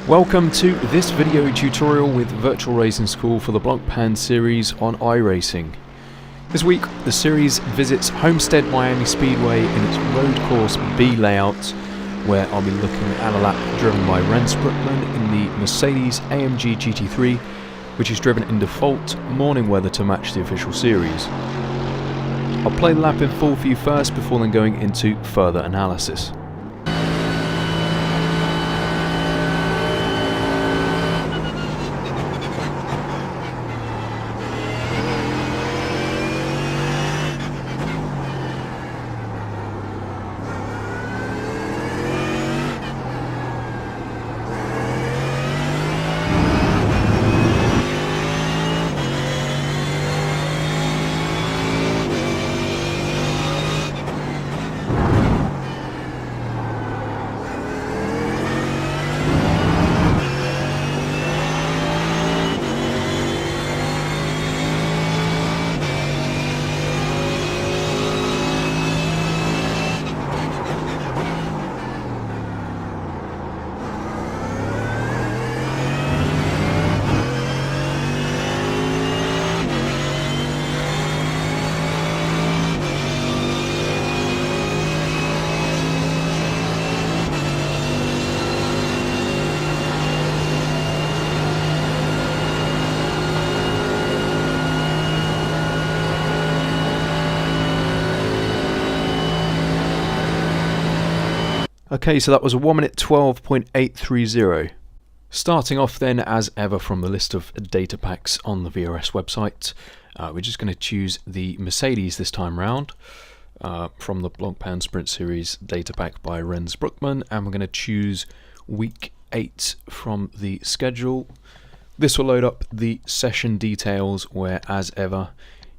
Welcome to this video tutorial with Virtual Racing School for the Laptime series on iRacing. This week the series visits Homestead Miami Speedway in its road course B layout, where I'll be looking at a lap driven by Rens Broekman in the Mercedes AMG GT3, which is driven in default morning weather to match the official series. I'll play the lap in full for you first before then going into further analysis. Okay, so that was a 1 minute 12.830. Starting off then, as ever, from the list of data packs on the VRS website, we're just going to choose the Mercedes this time round from the Laptime Sprint Series data pack by Rens Broekman, and we're going to choose week 8 from the schedule. This will load up the session details, where, as ever,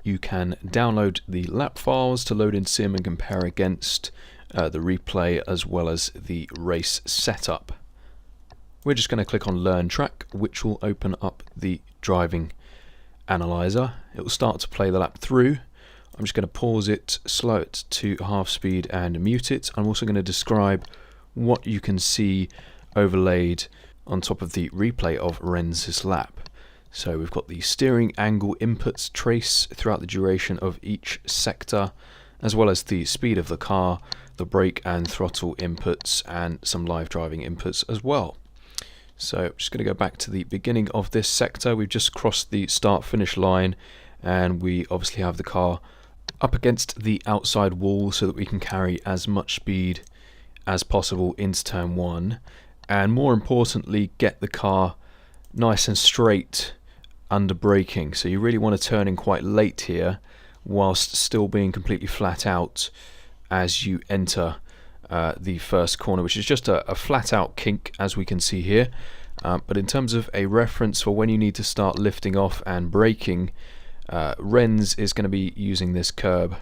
you can download the lap files to load in sim and compare against the replay as well as the race setup. We're just going to click on Learn Track, which will open up the driving analyzer. It will start to play the lap through. I'm just going to pause it, slow it to half speed and mute it. I'm also going to describe what you can see overlaid on top of the replay of Rens's lap. So we've got the steering angle inputs trace throughout the duration of each sector, as well as the speed of the car, the brake and throttle inputs, and some live driving inputs as well. So I'm just going to go back to the beginning of this sector. We've just crossed the start finish line, and we obviously have the car up against the outside wall so that we can carry as much speed as possible into turn 1, and more importantly get the car nice and straight under braking. So you really want to turn in quite late here whilst still being completely flat out as you enter the first corner, which is just a flat out kink, as we can see here. But in terms of a reference for when you need to start lifting off and braking, Rens is going to be using this curb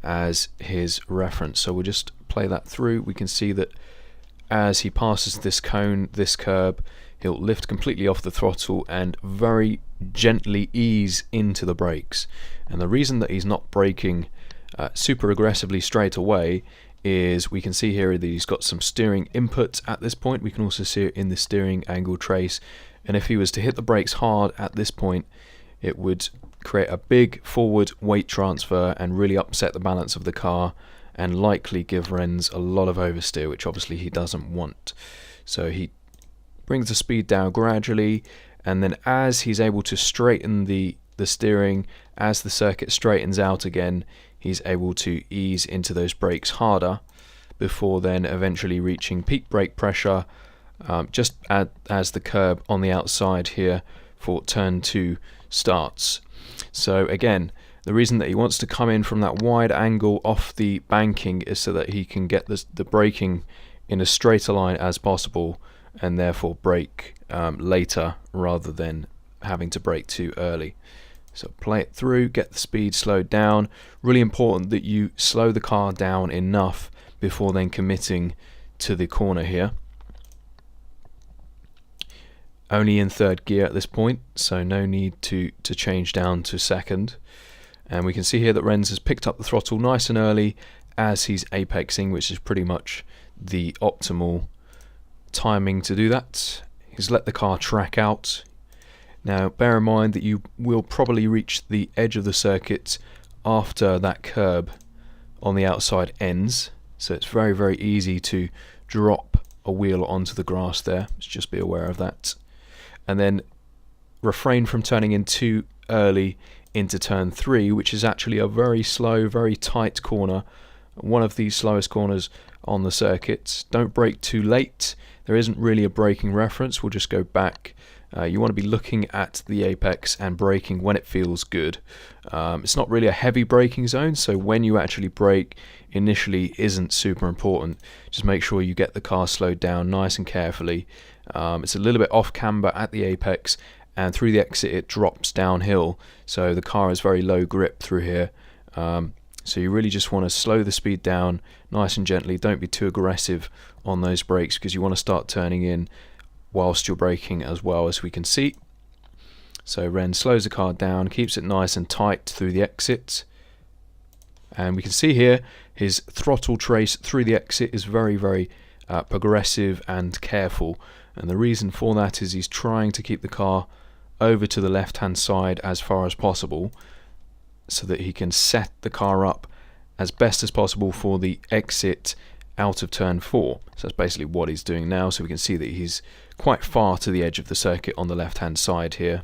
as his reference. So we'll just play that through. We can see that as he passes this cone, this curb, he'll lift completely off the throttle and very gently ease into the brakes. And the reason that he's not braking super aggressively straight away is we can see here that he's got some steering input at this point. We can also see it in the steering angle trace, and if he was to hit the brakes hard at this point, it would create a big forward weight transfer and really upset the balance of the car and likely give Rens a lot of oversteer, which obviously he doesn't want. So he brings the speed down gradually, and then as he's able to straighten the steering, as the circuit straightens out again, he's able to ease into those brakes harder before then eventually reaching peak brake pressure just as the curb on the outside here for turn 2 starts. So again, the reason that he wants to come in from that wide angle off the banking is so that he can get the braking in as straight a line as possible, and therefore brake later rather than having to brake too early. So play it through, get the speed slowed down. Really important that you slow the car down enough before then committing to the corner here. Only in 3rd gear at this point, so no need to change down to 2nd. And we can see here that Rens has picked up the throttle nice and early as he's apexing, which is pretty much the optimal timing to do that. is let the car track out. Now bear in mind that you will probably reach the edge of the circuit after that curb on the outside ends, so it's very, very easy to drop a wheel onto the grass there. Let's just be aware of that. And then refrain from turning in too early into turn 3, which is actually a very slow, very tight corner, one of the slowest corners on the circuit. Don't brake too late. There isn't really a braking reference. We'll just go back. You want to be looking at the apex and braking when it feels good. It's not really a heavy braking zone, so when you actually brake initially isn't super important. Just make sure you get the car slowed down nice and carefully. It's a little bit off camber at the apex, and through the exit it drops downhill, so the car has very low grip through here. So you really just want to slow the speed down nice and gently. Don't be too aggressive on those brakes, because you want to start turning in whilst you're braking as well, as we can see. So Ren slows the car down, keeps it nice and tight through the exit, and we can see here his throttle trace through the exit is very, very progressive and careful, and the reason for that is he's trying to keep the car over to the left hand side as far as possible, so that he can set the car up as best as possible for the exit out of turn 4. So that's basically what he's doing now. So we can see that he's quite far to the edge of the circuit on the left hand side here,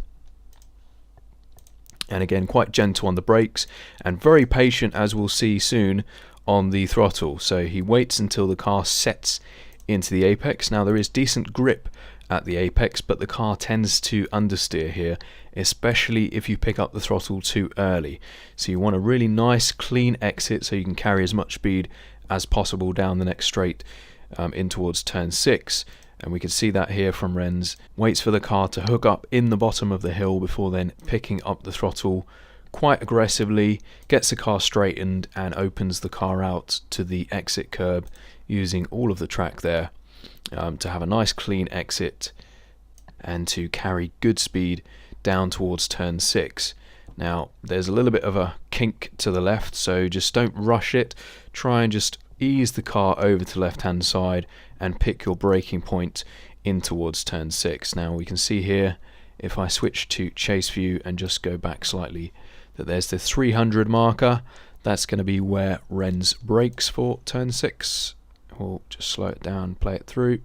and again quite gentle on the brakes and very patient, as we'll see soon, on the throttle. So he waits until the car sets into the apex. Now there is decent grip at the apex, but the car tends to understeer here, especially if you pick up the throttle too early. So you want a really nice clean exit so you can carry as much speed as possible down the next straight in towards turn 6. And we can see that here from Rens. Waits for the car to hook up in the bottom of the hill before then picking up the throttle quite aggressively, gets the car straightened and opens the car out to the exit curb using all of the track there to have a nice clean exit and to carry good speed down towards turn 6. Now there's a little bit of a kink to the left, so just don't rush it. Try and just ease the car over to the left hand side and pick your braking point in towards turn 6. Now we can see here, if I switch to chase view and just go back slightly, that there's the 300 marker. That's going to be where Rens brakes for turn 6. We'll just slow it down, play it through.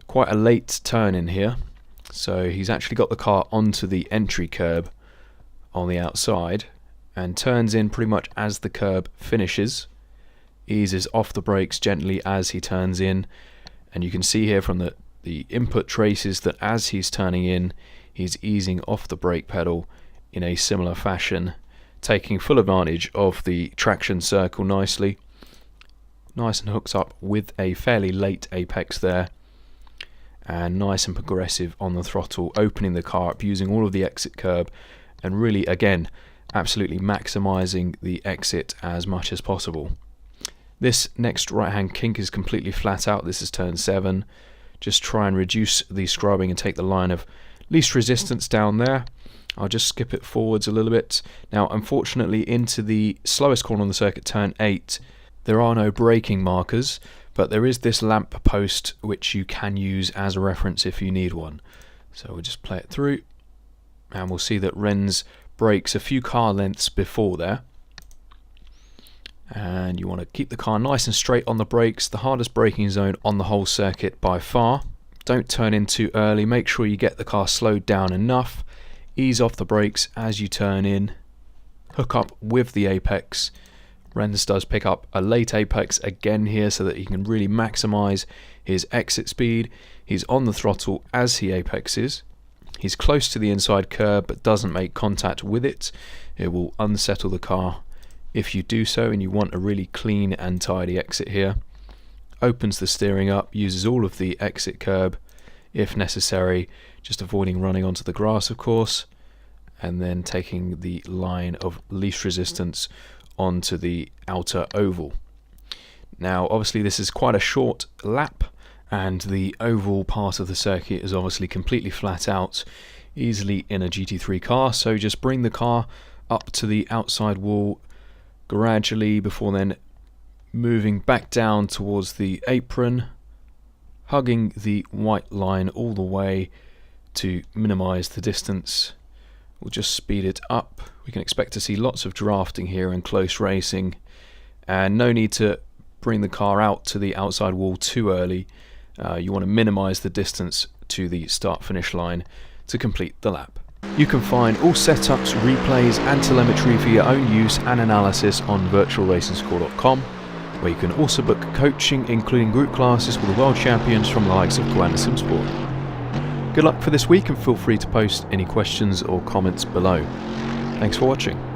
Quite a late turn in here, so he's actually got the car onto the entry curb on the outside and turns in pretty much as the curb finishes. Eases off the brakes gently as he turns in, and you can see here from the input traces that as he's turning in, he's easing off the brake pedal in a similar fashion, taking full advantage of the traction circle nicely. Nice and hooks up with a fairly late apex there, and nice and progressive on the throttle, opening the car up using all of the exit curb, and really again absolutely maximizing the exit as much as possible. This next right hand kink is completely flat out. This is turn 7. Just try and reduce the scrubbing and take the line of least resistance down there. I'll just skip it forwards a little bit. Now unfortunately into the slowest corner on the circuit, turn 8, there are no braking markers, but there is this lamp post which you can use as a reference if you need one. So we'll just play it through, and we'll see that Rens brakes a few car lengths before there. And you want to keep the car nice and straight on the brakes, the hardest braking zone on the whole circuit by far. Don't turn in too early, make sure you get the car slowed down enough. Ease off the brakes as you turn in, hook up with the apex. Rens does pick up a late apex again here so that he can really maximize his exit speed. He's on the throttle as he apexes. He's close to the inside curb but doesn't make contact with it. It will unsettle the car if you do so, and you want a really clean and tidy exit here. Opens the steering up, uses all of the exit curb if necessary, just avoiding running onto the grass of course, and then taking the line of least resistance onto the outer oval. Now obviously this is quite a short lap, and the oval part of the circuit is obviously completely flat out, easily in a GT3 car, so just bring the car up to the outside wall gradually before then moving back down towards the apron, hugging the white line all the way to minimize the distance. We'll just speed it up. We can expect to see lots of drafting here and close racing, and no need to bring the car out to the outside wall too early. You want to minimize the distance to the start-finish line to complete the lap. You can find all setups, replays and telemetry for your own use and analysis on virtualracingschool.com, where you can also book coaching, including group classes with the world champions from the likes of Guan Simsport. Good luck for this week, and feel free to post any questions or comments below. Thanks for watching.